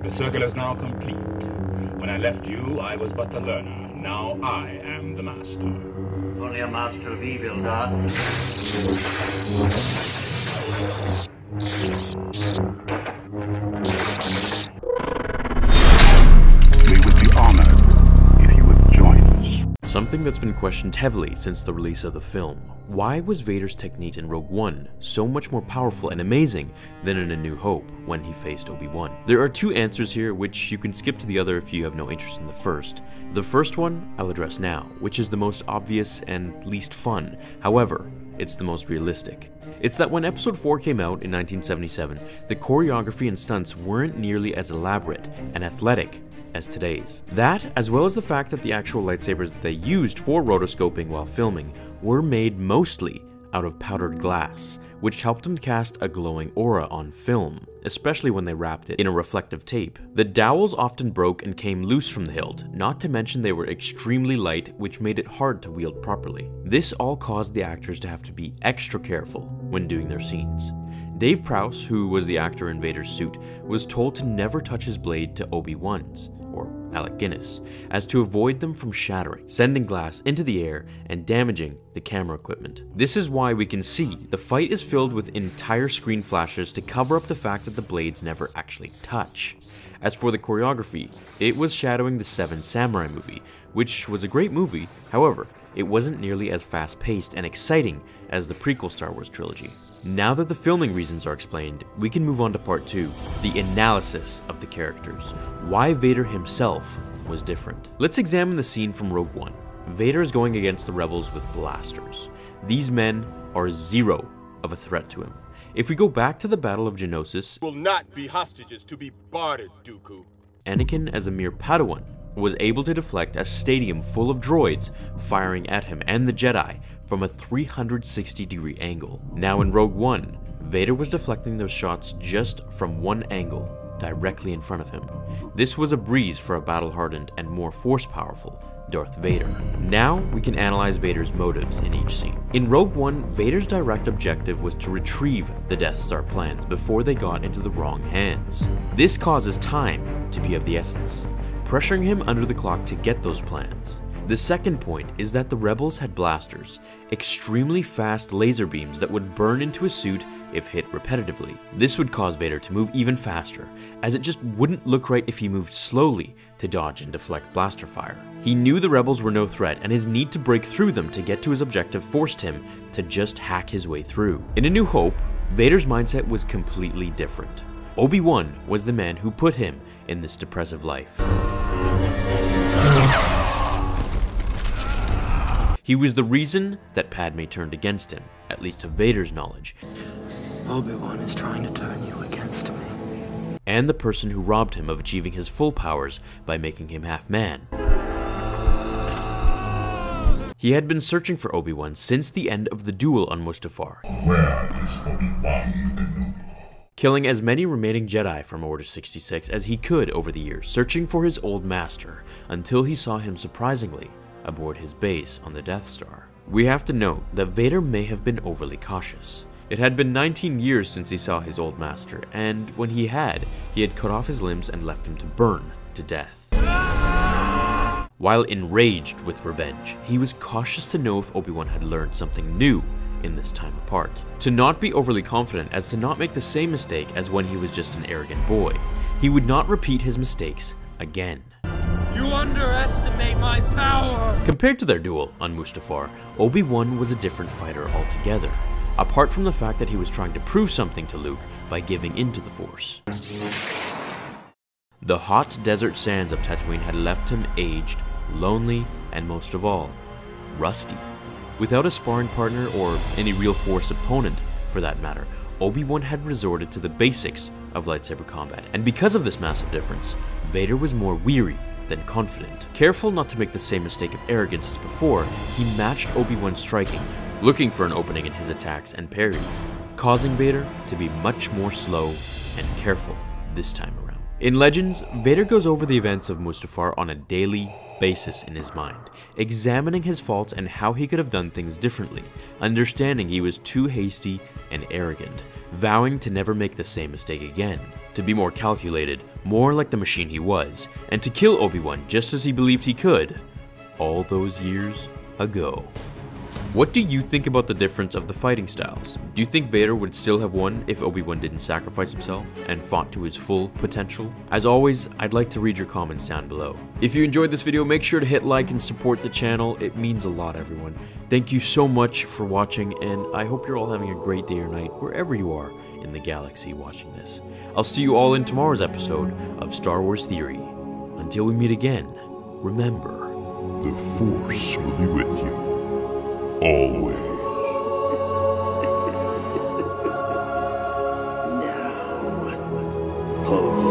The circle is now complete. When I left you, I was but the learner. Now I am the master. Only a master of evil, Darth. We would be honored if you would join us. Something that's been questioned heavily since the release of the film. Why was Vader's technique in Rogue One so much more powerful and amazing than in A New Hope when he faced Obi-Wan? There are two answers here, which you can skip to the other if you have no interest in the first. The first one I'll address now, which is the most obvious and least fun. However, it's the most realistic. It's that when Episode 4 came out in 1977, the choreography and stunts weren't nearly as elaborate and athletic as today's. That, as well as the fact that the actual lightsabers that they used for rotoscoping while filming were made mostly out of powdered glass, which helped them cast a glowing aura on film, especially when they wrapped it in a reflective tape. The dowels often broke and came loose from the hilt, not to mention they were extremely light, which made it hard to wield properly. This all caused the actors to have to be extra careful when doing their scenes. Dave Prowse, who was the actor in Vader's suit, was told to never touch his blade to Obi-Wan's, or Alec Guinness, as to avoid them from shattering, sending glass into the air, and damaging the camera equipment. This is why we can see the fight is filled with entire screen flashes to cover up the fact that the blades never actually touch. As for the choreography, it was shadowing the Seven Samurai movie, which was a great movie. However, it wasn't nearly as fast-paced and exciting as the prequel Star Wars trilogy. Now that the filming reasons are explained, we can move on to part 2, the analysis of the characters. Why Vader himself was different. Let's examine the scene from Rogue One. Vader is going against the rebels with blasters. These men are zero of a threat to him. If we go back to the Battle of Geonosis, will not be hostages to be bartered, Dooku. Anakin, as a mere Padawan, was able to deflect a stadium full of droids firing at him and the Jedi from a 360-degree angle. Now in Rogue One, Vader was deflecting those shots just from one angle, directly in front of him. This was a breeze for a battle-hardened and more force-powerful Darth Vader. Now we can analyze Vader's motives in each scene. In Rogue One, Vader's direct objective was to retrieve the Death Star plans before they got into the wrong hands. This causes time to be of the essence, pressuring him under the clock to get those plans. The second point is that the rebels had blasters, extremely fast laser beams that would burn into his suit if hit repetitively. This would cause Vader to move even faster, as it just wouldn't look right if he moved slowly to dodge and deflect blaster fire. He knew the rebels were no threat, and his need to break through them to get to his objective forced him to just hack his way through. In A New Hope, Vader's mindset was completely different. Obi-Wan was the man who put him in this depressive life. He was the reason that Padme turned against him, at least to Vader's knowledge. Obi-Wan is trying to turn you against me. And the person who robbed him of achieving his full powers by making him half-man. He had been searching for Obi-Wan since the end of the duel on Mustafar. Where is Obi-Wan Kenobi? Killing as many remaining Jedi from Order 66 as he could over the years, searching for his old master, until he saw him surprisingly aboard his base on the Death Star. We have to note that Vader may have been overly cautious. It had been 19 years since he saw his old master, and when he had cut off his limbs and left him to burn to death. While enraged with revenge, he was cautious to know if Obi-Wan had learned something new in this time apart. To not be overly confident as to not make the same mistake as when he was just an arrogant boy. He would not repeat his mistakes again. You underestimate my power! Compared to their duel on Mustafar, Obi-Wan was a different fighter altogether, apart from the fact that he was trying to prove something to Luke by giving in to the Force. The hot desert sands of Tatooine had left him aged, lonely, and most of all, rusty. Without a sparring partner or any real Force opponent, for that matter, Obi-Wan had resorted to the basics of lightsaber combat, and because of this massive difference, Vader was more weary than confident. Careful not to make the same mistake of arrogance as before, he matched Obi-Wan's striking, looking for an opening in his attacks and parries, causing Vader to be much more slow and careful this time around. In Legends, Vader goes over the events of Mustafar on a daily basis in his mind, examining his faults and how he could have done things differently, understanding he was too hasty and arrogant, vowing to never make the same mistake again, to be more calculated, more like the machine he was, and to kill Obi-Wan just as he believed he could, all those years ago. What do you think about the difference of the fighting styles? Do you think Vader would still have won if Obi-Wan didn't sacrifice himself and fought to his full potential? As always, I'd like to read your comments down below. If you enjoyed this video, make sure to hit like and support the channel. It means a lot, everyone. Thank you so much for watching, and I hope you're all having a great day or night wherever you are in the galaxy watching this. I'll see you all in tomorrow's episode of Star Wars Theory. Until we meet again, remember, The Force will be with you. Always. Now, fulfill